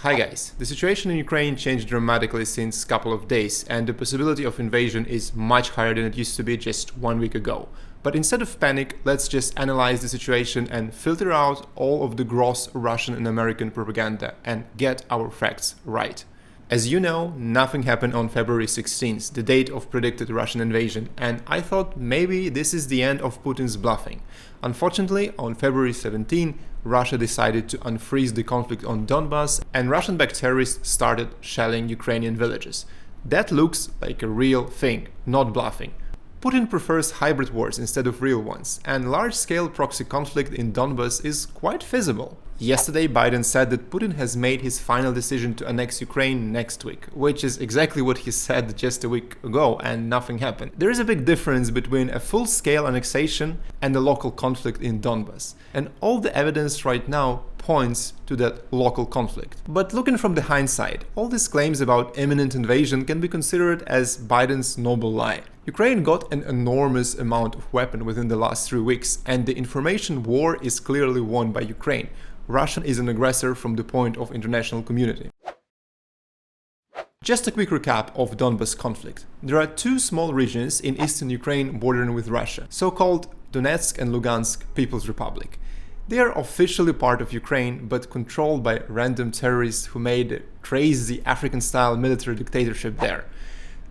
Hi guys, the situation in Ukraine changed dramatically since a couple of days, and the possibility of invasion is much higher than it used to be just 1 week ago. But instead of panic, let's just analyze the situation and filter out all of the gross Russian and American propaganda and get our facts right. As you know, nothing happened on February 16th, the date of predicted Russian invasion, and I thought maybe this is the end of Putin's bluffing. Unfortunately, on February 17, Russia decided to unfreeze the conflict on Donbas, and Russian-backed terrorists started shelling Ukrainian villages. That looks like a real thing, not bluffing. Putin prefers hybrid wars instead of real ones, and large-scale proxy conflict in Donbas is quite feasible. Yesterday, Biden said that Putin has made his final decision to annex Ukraine next week, which is exactly what he said just a week ago, and nothing happened. There is a big difference between a full-scale annexation and a local conflict in Donbas, and all the evidence right now points to that local conflict. But looking from the hindsight, all these claims about imminent invasion can be considered as Biden's noble lie. Ukraine got an enormous amount of weapons within the last 3 weeks, and the information war is clearly won by Ukraine. Russia is an aggressor from the point of international community. Just a quick recap of Donbas conflict. There are two small regions in eastern Ukraine bordering with Russia, so-called Donetsk and Lugansk People's Republic. They are officially part of Ukraine, but controlled by random terrorists who made a crazy African-style military dictatorship there.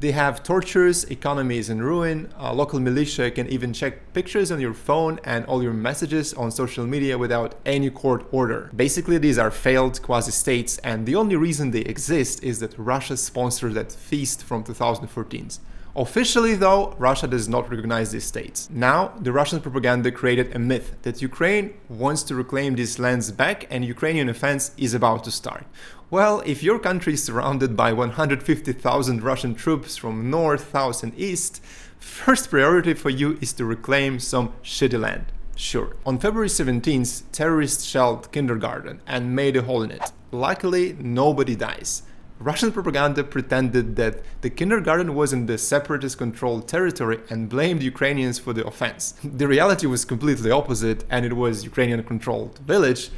They have tortures, economy is in ruin, local militia can even check pictures on your phone and all your messages on social media without any court order. Basically, these are failed quasi-states, and the only reason they exist is that Russia sponsored that feast from 2014. Officially, though, Russia does not recognize these states. Now, the Russian propaganda created a myth that Ukraine wants to reclaim these lands back and Ukrainian offense is about to start. Well, if your country is surrounded by 150,000 Russian troops from north, south and east, first priority for you is to reclaim some shitty land. Sure. On February 17th, terrorists shelled kindergarten and made a hole in it. Luckily, nobody dies. Russian propaganda pretended that the kindergarten was in the separatist-controlled territory and blamed Ukrainians for the offense. The reality was completely opposite, and it was Ukrainian-controlled village,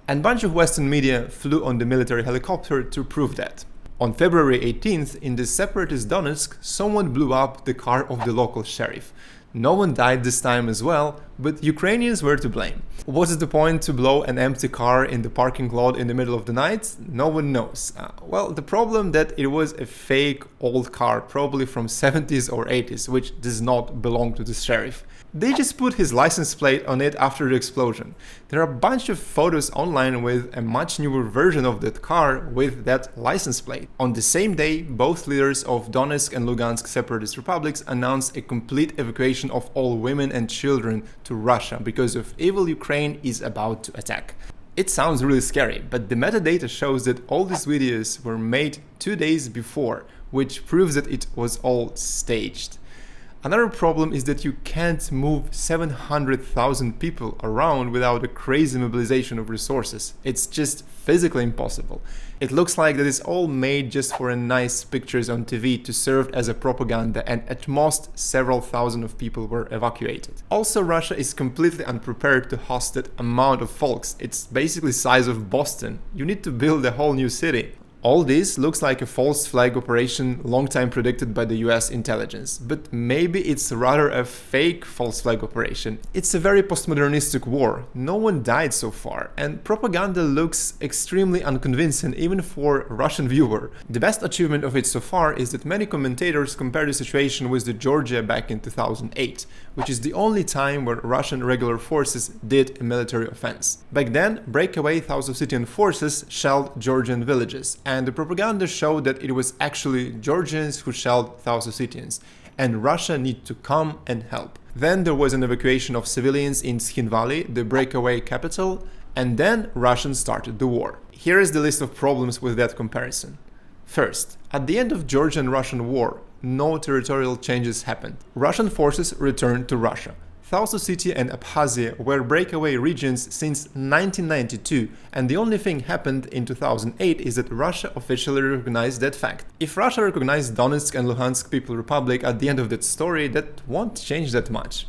and a bunch of Western media flew on the military helicopter to prove that. On February 18th, in the separatist Donetsk, someone blew up the car of the local sheriff. No one died this time as well, but Ukrainians were to blame. Was it the point to blow an empty car in the parking lot in the middle of the night? No one knows. Well, the problem that it was a fake old car, probably from 70s or 80s, which does not belong to the sheriff. They just put his license plate on it after the explosion. There are a bunch of photos online with a much newer version of that car with that license plate. On the same day, both leaders of Donetsk and Lugansk separatist republics announced a complete evacuation of all women and children to Russia because of evil Ukraine is about to attack. It sounds really scary, but the metadata shows that all these videos were made 2 days before, which proves that it was all staged. Another problem is that you can't move 700,000 people around without a crazy mobilization of resources. It's just physically impossible. It looks like that it's all made just for a nice pictures on TV to serve as a propaganda, and at most several thousand of people were evacuated. Also, Russia is completely unprepared to host that amount of folks. It's basically size of Boston. You need to build a whole new city. All this looks like a false flag operation long time predicted by the US intelligence, but maybe it's rather a fake false flag operation. It's a very postmodernistic war, no one died so far, and propaganda looks extremely unconvincing even for a Russian viewer. The best achievement of it so far is that many commentators compare the situation with the Georgia back in 2008, which is the only time where Russian regular forces did a military offense. Back then, breakaway South Ossetian forces shelled Georgian villages, and the propaganda showed that it was actually Georgians who shelled South Ossetians, and Russia needed to come and help. Then there was an evacuation of civilians in Skhin Valley, the breakaway capital, and then Russians started the war. Here is the list of problems with that comparison. First, at the end of Georgian-Russian war, no territorial changes happened. Russian forces returned to Russia. South Ossetia and Abkhazia were breakaway regions since 1992, and the only thing happened in 2008 is that Russia officially recognized that fact. If Russia recognized Donetsk and Luhansk People's Republic at the end of that story, that won't change that much.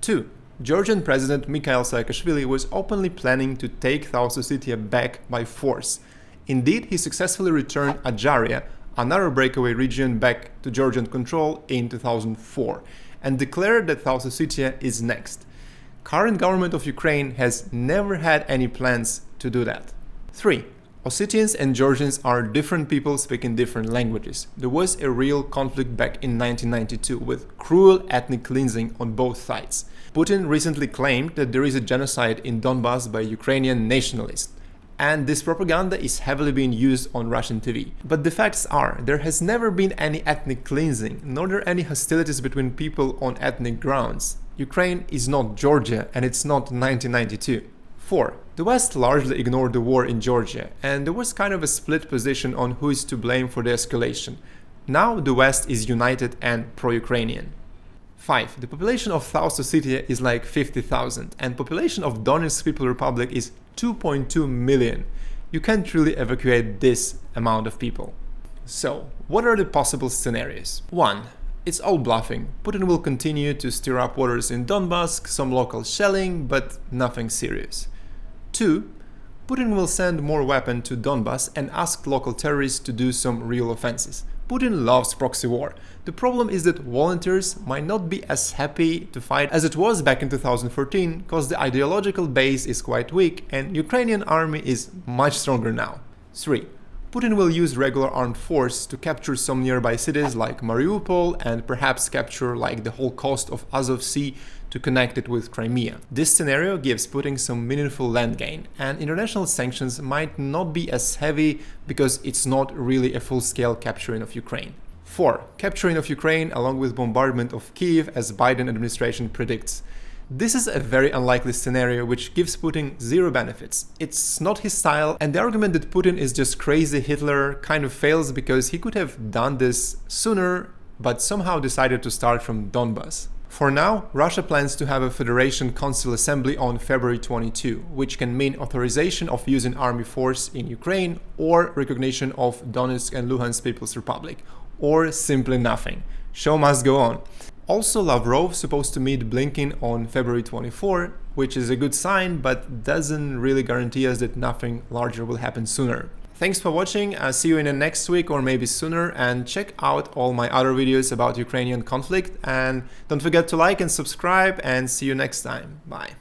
2. Georgian President Mikhail Saakashvili was openly planning to take South Ossetia back by force. Indeed, he successfully returned Adjaria, another breakaway region, back to Georgian control in 2004 and declared that South Ossetia is next. Current government of Ukraine has never had any plans to do that. 3. Ossetians and Georgians are different people speaking different languages. There was a real conflict back in 1992 with cruel ethnic cleansing on both sides. Putin recently claimed that there is a genocide in Donbas by Ukrainian nationalists, and this propaganda is heavily being used on Russian TV. But the facts are, there has never been any ethnic cleansing, nor are there any hostilities between people on ethnic grounds. Ukraine is not Georgia, and it's not 1992. 4. The West largely ignored the war in Georgia, and there was kind of a split position on who is to blame for the escalation. Now the West is united and pro-Ukrainian. 5. The population of South Ossetia is like 50,000, and population of Donetsk People's Republic is 2.2 million. You can't really evacuate this amount of people. So, what are the possible scenarios? 1. It's all bluffing. Putin will continue to stir up waters in Donbass, some local shelling, but nothing serious. 2. Putin will send more weapons to Donbass and ask local terrorists to do some real offenses. Putin loves proxy war. The problem is that volunteers might not be as happy to fight as it was back in 2014, because the ideological base is quite weak and Ukrainian army is much stronger now. 3. Putin will use regular armed force to capture some nearby cities like Mariupol and perhaps capture like the whole coast of Azov Sea to connect it with Crimea. This scenario gives Putin some meaningful land gain, and international sanctions might not be as heavy because it's not really a full-scale capturing of Ukraine. 4. Capturing of Ukraine along with bombardment of Kyiv as Biden administration predicts. This is a very unlikely scenario which gives Putin zero benefits. It's not his style, and the argument that Putin is just crazy Hitler kind of fails because he could have done this sooner, but somehow decided to start from Donbas. For now, Russia plans to have a Federation Council Assembly on February 22, which can mean authorization of using army force in Ukraine or recognition of Donetsk and Luhansk People's Republic, or simply nothing. Show must go on. Also, Lavrov supposed to meet Blinken on February 24, which is a good sign, but doesn't really guarantee us that nothing larger will happen sooner. Thanks for watching, I'll see you in the next week or maybe sooner, and check out all my other videos about Ukrainian conflict, and don't forget to like and subscribe, and see you next time. Bye.